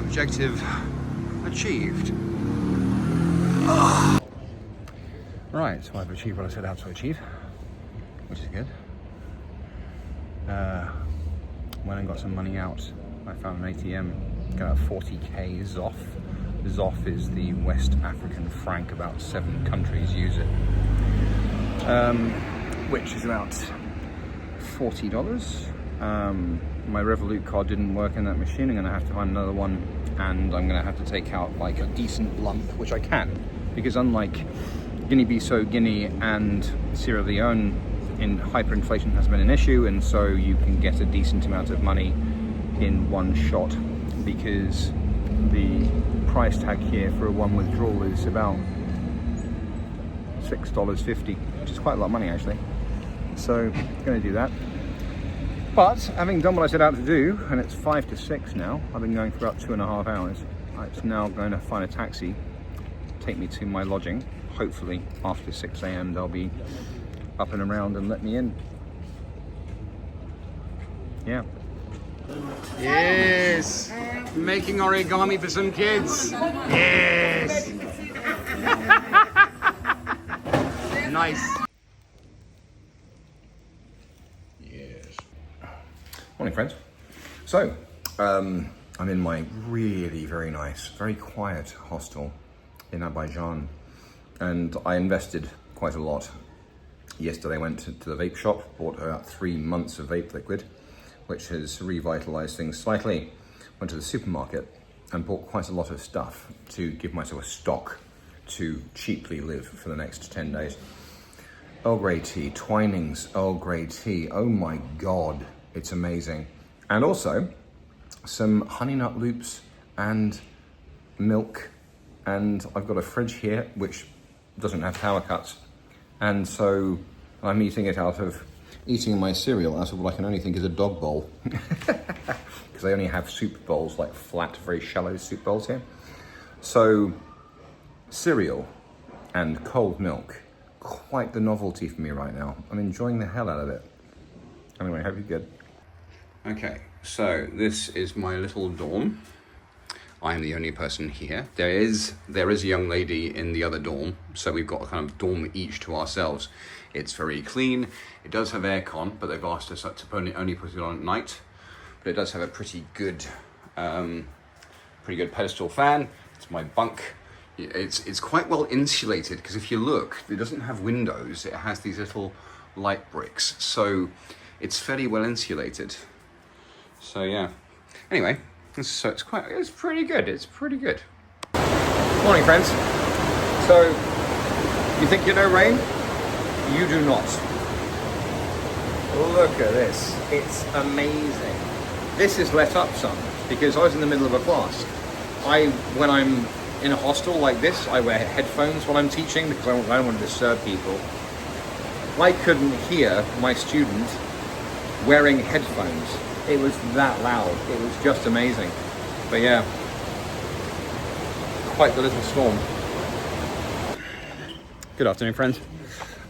Objective achieved. Oh. Right, so I've achieved what I set out to achieve, which is good. Went and got some money out. I found an ATM, got 40k ZOF. ZOF is the West African franc, about 7 countries use it. Which is about $40. My Revolut card didn't work in that machine. I'm gonna have to find another one, and I'm gonna have to take out like a decent lump, which I can, because unlike Guinea-Bissau, Guinea and Sierra Leone, in hyperinflation has been an issue, and so you can get a decent amount of money in one shot, because the price tag here for a one withdrawal is about $6.50, which is quite a lot of money actually. So I'm going to do that. But having done what I set out to do, and it's 5 to 6 now, I've been going for about 2.5 hours. I'm now going to find a taxi, take me to my lodging. Hopefully after 6 AM they'll be up and around and let me in. Yeah. Yes! Making origami for some kids! Yes! Nice! Yes. Morning, friends. So, I'm in my really very nice, very quiet hostel in Abidjan, and I invested quite a lot. Yesterday I went to the vape shop, bought about 3 months of vape liquid, which has revitalized things slightly. Went to the supermarket and bought quite a lot of stuff to give myself a stock to cheaply live for the next 10 days. Earl Grey tea, Twinings Earl Grey tea, oh my God, it's amazing. And also some honey nut loops and milk, and I've got a fridge here which doesn't have power cuts, and so I'm eating my cereal out of what I can only think is a dog bowl, because I only have soup bowls, like flat, very shallow soup bowls here. So cereal and cold milk, quite the novelty for me right now. I'm enjoying the hell out of it. Anyway, hope you're good. Okay, so this is my little dorm. I'm the only person here. There is a young lady in the other dorm, so we've got a kind of dorm each to ourselves. It's very clean. It does have aircon, but they've asked us to only put it on at night. But it does have a pretty good pedestal fan. It's my bunk. It's quite well insulated, because if you look, it doesn't have windows. It has these little light bricks, so it's fairly well insulated. So yeah. Anyway. So it's pretty good. It's pretty good. Morning, friends. So, you think you know rain? You do not. Look at this. It's amazing. This is let up some, because I was in the middle of a class. When I'm in a hostel like this, I wear headphones while I'm teaching, because I don't want to disturb people. I couldn't hear my student wearing headphones. It was that loud. It was just amazing. But yeah, quite the little storm. Good afternoon, friends.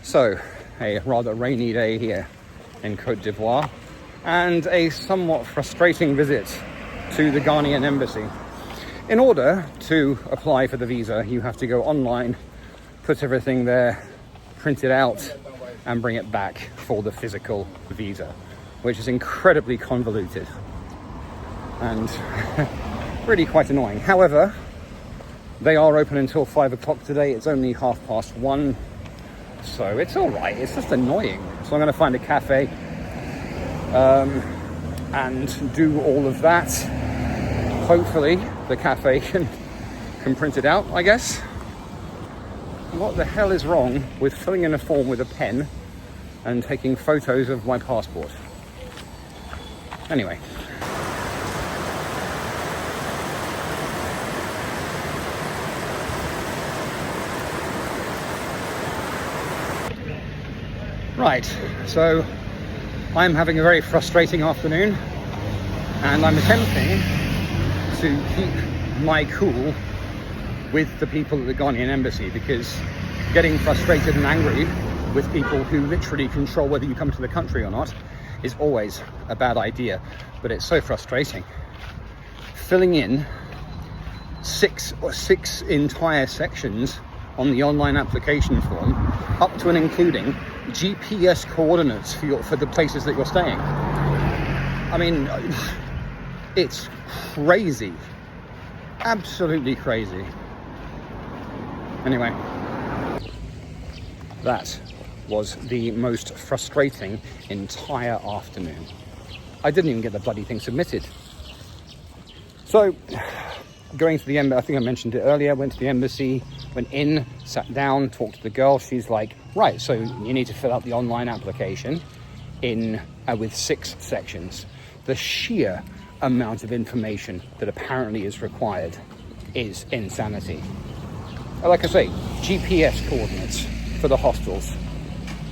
So, a rather rainy day here in Côte d'Ivoire, and a somewhat frustrating visit to the Ghanaian embassy. In order to apply for the visa, you have to go online, put everything there, print it out, and bring it back for the physical visa, which is incredibly convoluted and really quite annoying. However, they are open until 5 o'clock today. It's only 1:30, so it's all right. It's just annoying. So I'm going to find a cafe and do all of that. Hopefully the cafe can print it out, I guess. What the hell is wrong with filling in a form with a pen and taking photos of my passport? Anyway. Right, so I'm having a very frustrating afternoon, and I'm attempting to keep my cool with the people at the Ghanaian embassy, because getting frustrated and angry with people who literally control whether you come to the country or not is always a bad idea. But it's so frustrating filling in six entire sections on the online application form, up to and including GPS coordinates for the places that you're staying. I mean, it's crazy, absolutely crazy. Anyway, that was the most frustrating entire afternoon. I didn't even get the bloody thing submitted. So, going to the embassy, I think I mentioned it earlier, went to the embassy, went in, sat down, talked to the girl. She's like, right, so you need to fill out the online application in with 6 sections. The sheer amount of information that apparently is required is insanity. Like I say, GPS coordinates for the hostels.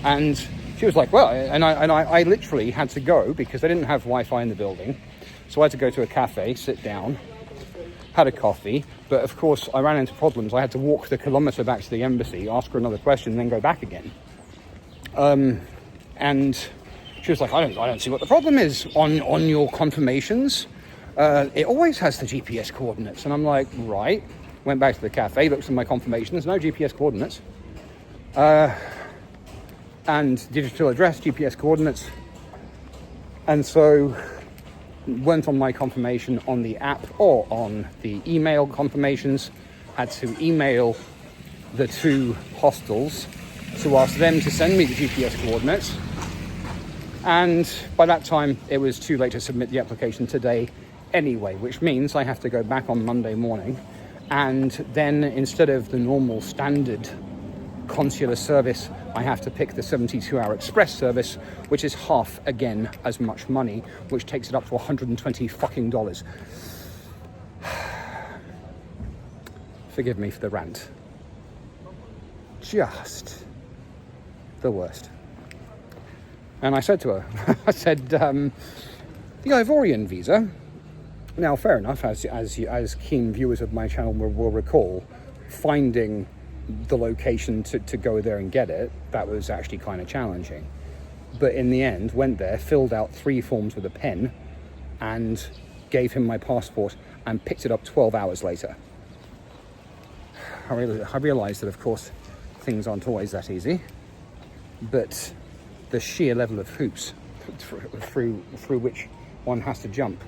And she was like, well, and I literally had to go because I didn't have Wi-Fi in the building. So I had to go to a cafe, sit down, had a coffee. But of course, I ran into problems. I had to walk the kilometre back to the embassy, ask her another question, and then go back again. And she was like, I don't see what the problem is on your confirmations. It always has the GPS coordinates. And I'm like, right. Went back to the cafe, looked at my confirmations, no GPS coordinates. And digital address, GPS coordinates. And so went on my confirmation on the app or on the email confirmations. Had to email the 2 hostels to ask them to send me the GPS coordinates. And by that time, it was too late to submit the application today anyway, which means I have to go back on Monday morning. And then instead of the normal standard consular service, I have to pick the 72-hour express service, which is half again as much money, which takes it up to $120 fucking dollars. Forgive me for the rant. Just the worst. And I said to her, I said, the Ivorian visa. Now, fair enough, as keen viewers of my channel will recall, finding the location to go there and get it, that was actually kind of challenging. But in the end, went there, filled out 3 forms with a pen, and gave him my passport, and picked it up 12 hours later. I realised that, of course, things aren't always that easy, but the sheer level of hoops through which one has to jump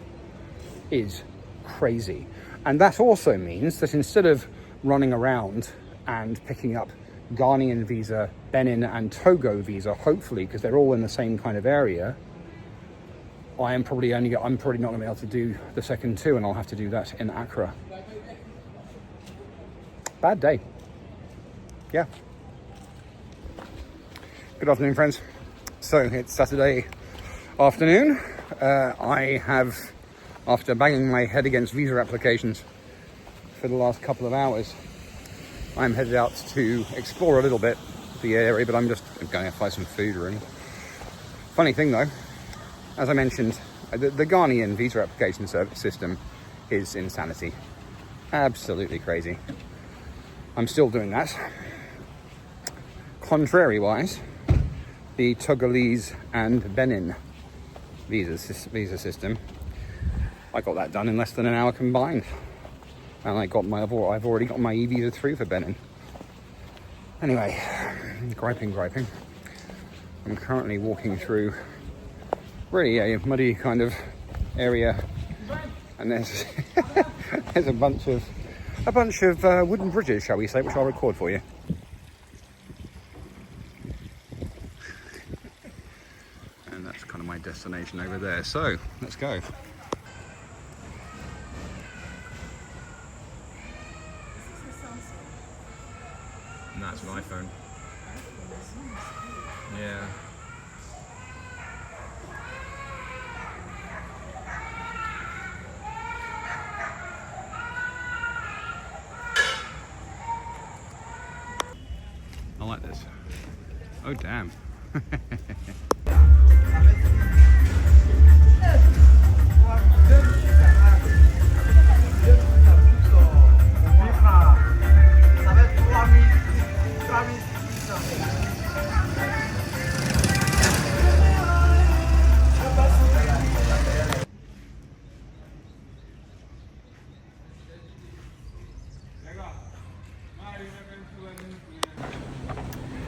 is crazy. And that also means that instead of running around and picking up Ghanaian visa, Benin and Togo visa, hopefully, because they're all in the same kind of area, I'm probably not going to be able to do the second 2, and I'll have to do that in Accra. Bad day. Yeah. Good afternoon, friends. So it's Saturday afternoon. I have, after banging my head against visa applications for the last couple of hours, I'm headed out to explore a little bit the area, but I'm going to find some food really. Funny thing though, as I mentioned, the Ghanaian visa application system is insanity. Absolutely crazy. I'm still doing that. Contrary-wise, the Togolese and Benin visa system, I got that done in less than an hour combined. And I've already got my e-visa through for Benin. Anyway, griping. I'm currently walking through really a muddy kind of area, and there's there's a bunch of wooden bridges, shall we say, which I'll record for you. And that's kind of my destination over there. So let's go. And that's an iPhone. Yeah. I like this. Oh damn.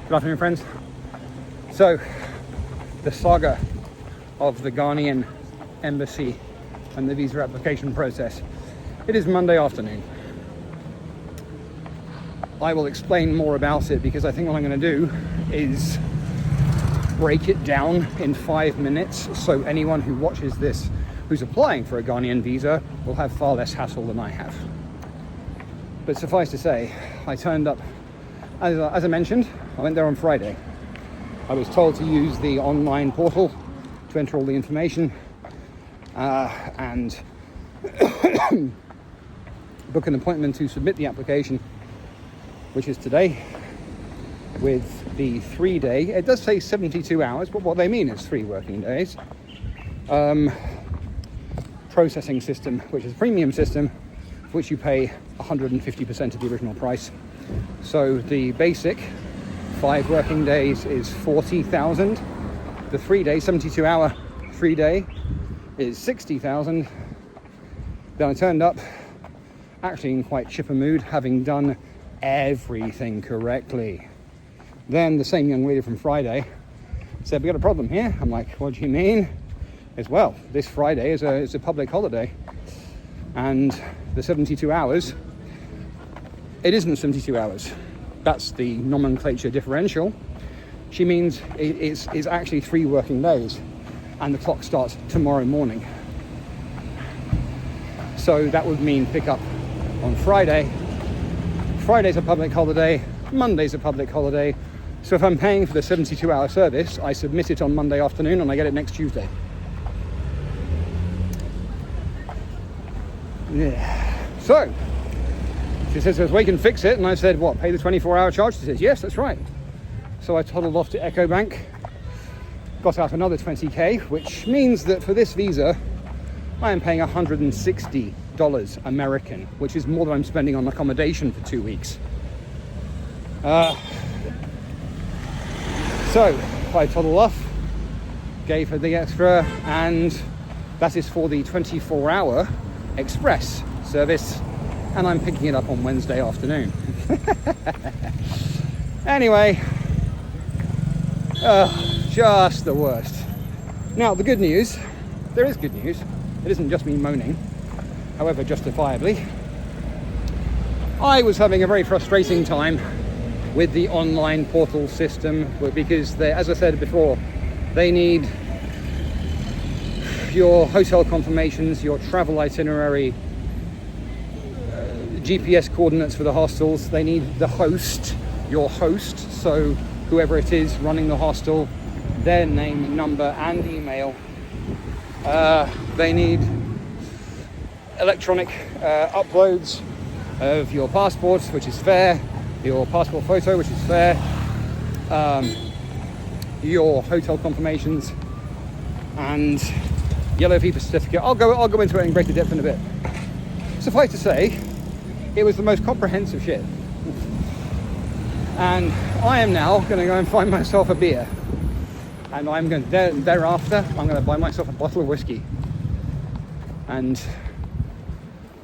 Good afternoon, friends. So, the saga of the Ghanaian embassy and the visa application process. It is Monday afternoon. I will explain more about it because I think what I'm going to do is break it down in 5 minutes, so anyone who watches this who's applying for a Ghanaian visa will have far less hassle than I have. But suffice to say, I turned up, as I mentioned, I went there on Friday. I was told to use the online portal to enter all the information and book an appointment to submit the application, which is today, with the 3-day, it does say 72 hours, but what they mean is 3 working days, processing system, which is a premium system, for which you pay 150% of the original price. So the basic 5 working days is 40,000. The 3-day, 72-hour 3-day is 60,000. Then I turned up, actually in quite chipper mood, having done everything correctly. Then the same young lady from Friday said, "We got a problem here." I'm like, "What do you mean?" As well, this Friday is a public holiday, and the 72 hours, it isn't 72 hours. That's the nomenclature differential. She means it's actually 3 working days, and the clock starts tomorrow morning. So that would mean pick up on Friday. Friday's a public holiday, Monday's a public holiday. So if I'm paying for the 72-hour service, I submit it on Monday afternoon and I get it next Tuesday. Yeah. So she says, "We can fix it." And I said, "What, pay the 24-hour charge?" She says, "Yes, that's right." So I toddled off to EcoBank, got out another 20k, which means that for this visa, I am paying $160 American, which is more than I'm spending on accommodation for 2 weeks. So I toddled off, gave her the extra, and that is for the 24-hour express service, and I'm picking it up on Wednesday afternoon. Anyway, just the worst. Now, the good news, there is good news. It isn't just me moaning, however justifiably. I was having a very frustrating time with the online portal system because they, as I said before, they need your hotel confirmations, your travel itinerary, GPS coordinates for the hostels. They need the host, your host, so whoever it is running the hostel, their name, number and email. They need electronic uploads of your passport, which is fair, your passport photo, which is fair, your hotel confirmations, and yellow fever certificate. I'll go into it in greater depth in a bit. Suffice to say, it was the most comprehensive shit. And I am now going to go and find myself a beer. And I'm going to, thereafter, I'm going to buy myself a bottle of whiskey and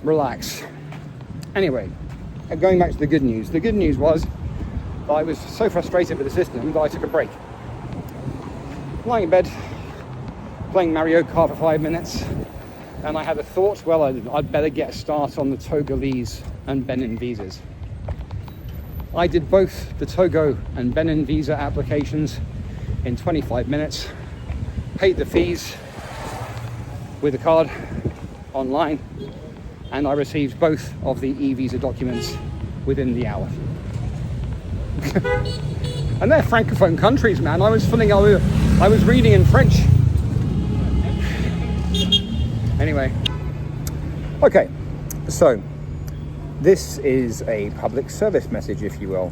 relax. Anyway, going back to the good news. The good news was that I was so frustrated with the system that I took a break. Lying in bed, playing Mario Kart for 5 minutes, and I had a thought, well, I'd better get a start on the Togolese and Benin visas. I did both the Togo and Benin visa applications in 25 minutes, paid the fees with a card online, and I received both of the e-visa documents within the hour. And they're francophone countries, man. I was reading in French. Anyway, okay, so this is a public service message, if you will.